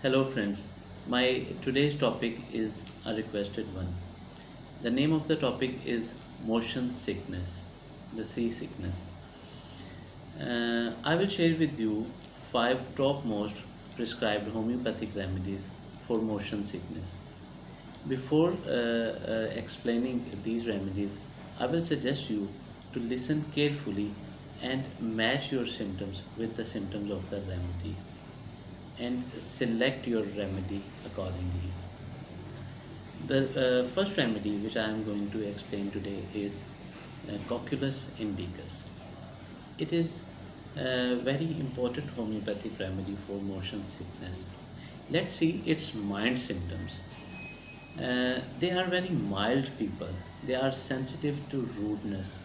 Hello friends, my today's topic is a requested one. The name of the topic is motion sickness, the seasickness. I will share with you 5 topmost prescribed homeopathic remedies for motion sickness. Before explaining these remedies, I will suggest you to listen carefully and match your symptoms with the symptoms of the remedy and select your remedy accordingly. The first remedy which I am going to explain today is Cocculus indicus. It is a very important homeopathic remedy for motion sickness. Let's see its mind symptoms. They are very mild people. They are sensitive to rudeness,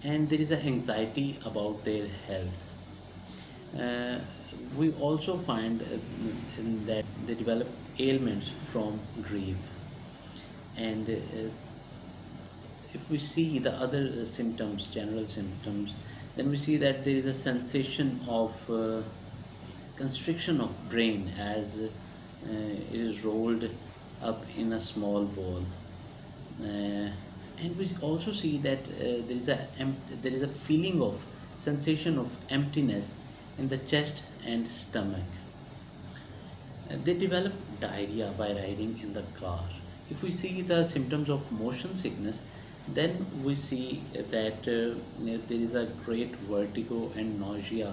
and there is an anxiety about their health. Uh, we also find that they develop ailments from grief. And if we see the other symptoms, general symptoms, then we see that there is a sensation of constriction of brain as it is rolled up in a small ball. And we also see that there is a feeling of sensation of emptiness in the chest and stomach. They develop diarrhea by riding in the car. If we see the symptoms of motion sickness, then we see that there is a great vertigo and nausea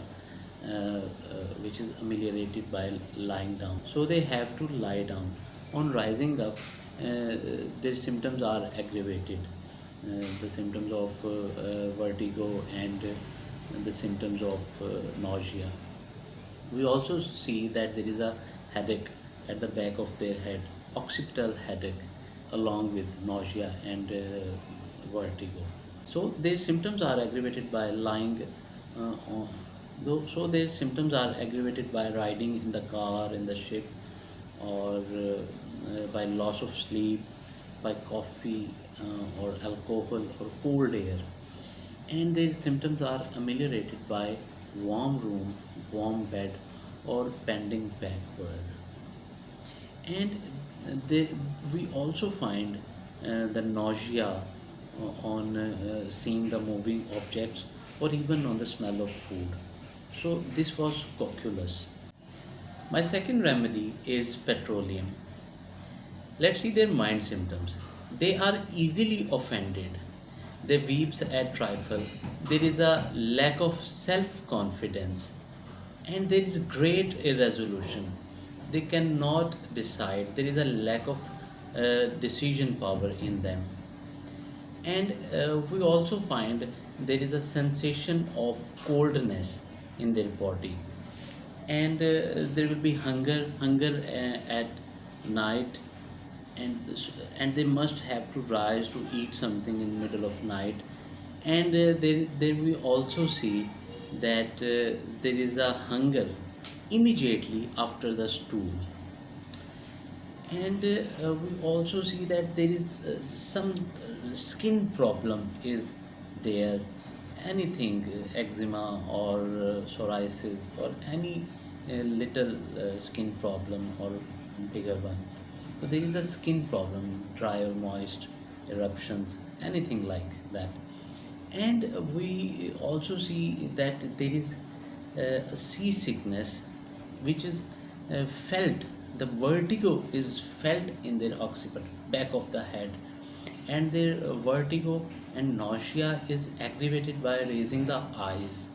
which is ameliorated by lying down. So they have to lie down. On rising up, their symptoms are aggravated. The symptoms of vertigo and the symptoms of nausea. We also see that there is a headache at the back of their head, occipital headache, along with nausea and vertigo. So their symptoms are aggravated by lying so their symptoms are aggravated by riding in the car, in the ship, or by loss of sleep, by coffee or alcohol or cold air. And their symptoms are ameliorated by warm room, warm bed, or bending backward. And we also find the nausea on seeing the moving objects or even on the smell of food. So this was cocculus. My second remedy is petroleum. Let's see their mind symptoms. They are easily offended. They weeps at trifle. There is a lack of self-confidence, and there is great irresolution. They cannot decide. There is a lack of decision power in them. And we also find there is a sensation of coldness in their body. And there will be hunger at night, and they must have to rise to eat something in the middle of night. And there we also see that there is a hunger immediately after the stool. And we also see that there is some skin problem is there, anything, eczema or psoriasis or any little skin problem or bigger one. So there is a skin problem, dry or moist, eruptions, anything like that. And we also see that there is seasickness which is felt. The vertigo is felt in their occiput, back of the head, and their vertigo and nausea is aggravated by raising the eyes.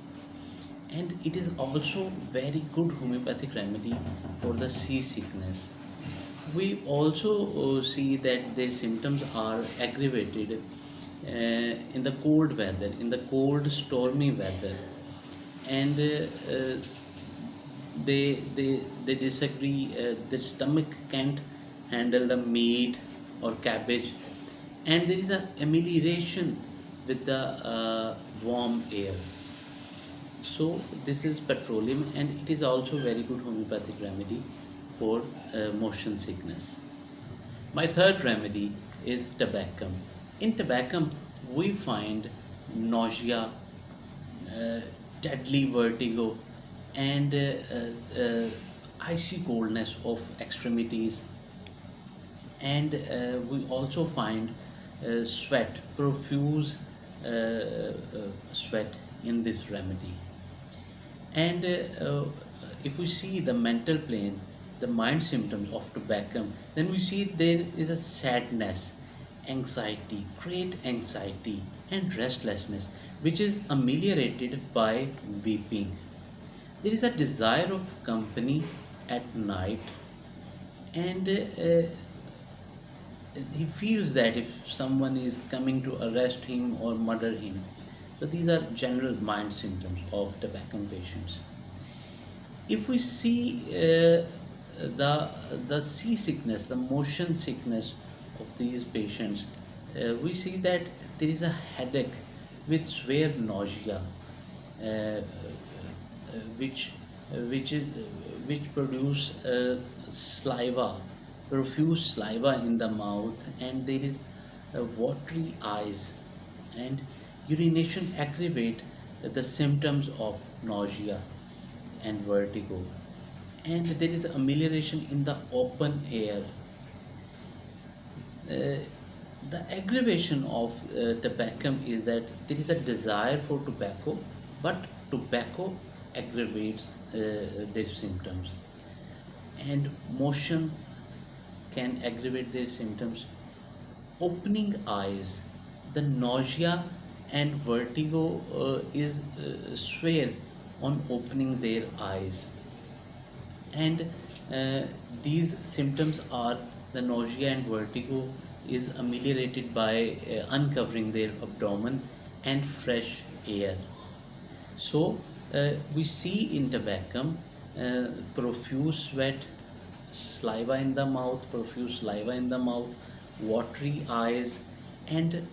And it is also very good homeopathic remedy for the seasickness. We also see that their symptoms are aggravated in the cold weather, in the cold stormy weather. And they disagree. Their stomach can't handle the meat or cabbage, and there is a amelioration with the warm air. So this is petroleum, and it is also very good homeopathic remedy for motion sickness. My third remedy is tabacum. In tabacum, we find nausea, deadly vertigo, and icy coldness of extremities, and we also find sweat, profuse sweat in this remedy. And if we see the mental plane, the mind symptoms of tobacco, then we see there is a sadness, anxiety, great anxiety, and restlessness, which is ameliorated by weeping. There is a desire of company at night, and he feels that if someone is coming to arrest him or murder him. So these are general mind symptoms of tobacco patients. If we see the seasickness, the motion sickness of these patients, we see that there is a headache with severe nausea, uh, which which is which produce saliva, profuse saliva in the mouth, and there is watery eyes, and urination aggravate the symptoms of nausea and vertigo, and there is amelioration in the open air. Uh, the aggravation of tobacco is that there is a desire for tobacco, but tobacco aggravates their symptoms, and motion can aggravate their symptoms. Opening eyes, the nausea and vertigo is swear on opening their eyes, and uh, these symptoms are the nausea and vertigo is ameliorated by uncovering their abdomen and fresh air. So we see in tobacco profuse sweat, saliva in the mouth, profuse saliva in the mouth, watery eyes, and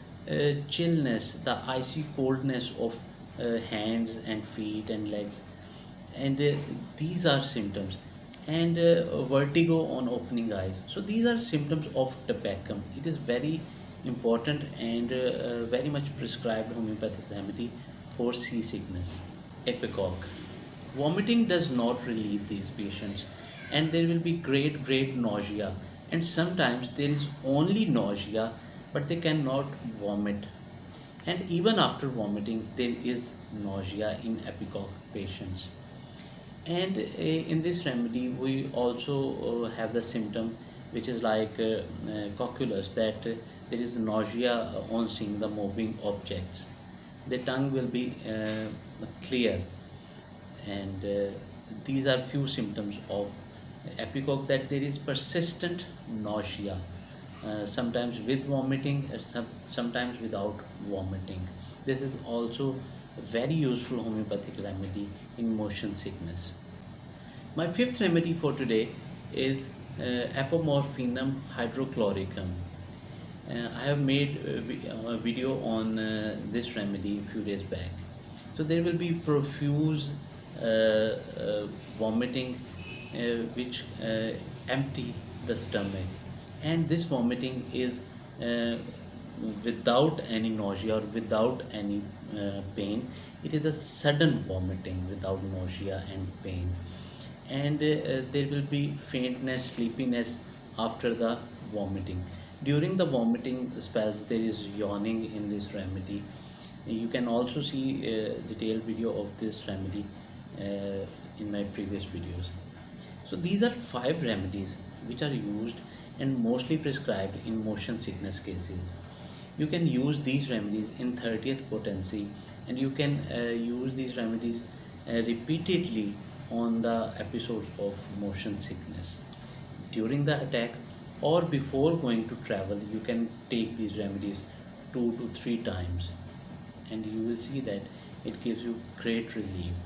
chillness, the icy coldness of hands and feet and legs, and these are symptoms, and vertigo on opening eyes. So these are symptoms of tobacco. It is very important and very much prescribed homeopathic remedy for seasickness. Epicock. Vomiting does not relieve these patients, and there will be great nausea, and sometimes there is only nausea, but they cannot vomit. And even after vomiting, there is nausea in epicock patients. And in this remedy, we also have the symptom which is like cocculus, that there is nausea on seeing the moving objects. The tongue will be clear, and these are few symptoms of epicock, that there is persistent nausea, sometimes with vomiting, sometimes without vomiting. This is also a very useful homeopathic remedy in motion sickness. My fifth remedy for today is apomorphinum hydrochloricum. I have made a video on this remedy a few days back. So there will be profuse vomiting, which empty the stomach, and this vomiting is without any nausea or without any pain. It is a sudden vomiting without nausea and pain, and there will be faintness, sleepiness after the vomiting. During the vomiting spells, there is yawning in this remedy. You can also see a detailed video of this remedy in my previous videos. So these are 5 remedies which are used and mostly prescribed in motion sickness cases. You can use these remedies in 30th potency, and you can use these remedies repeatedly on the episodes of motion sickness. During the attack or before going to travel, you can take these remedies 2 to 3 times, and you will see that it gives you great relief.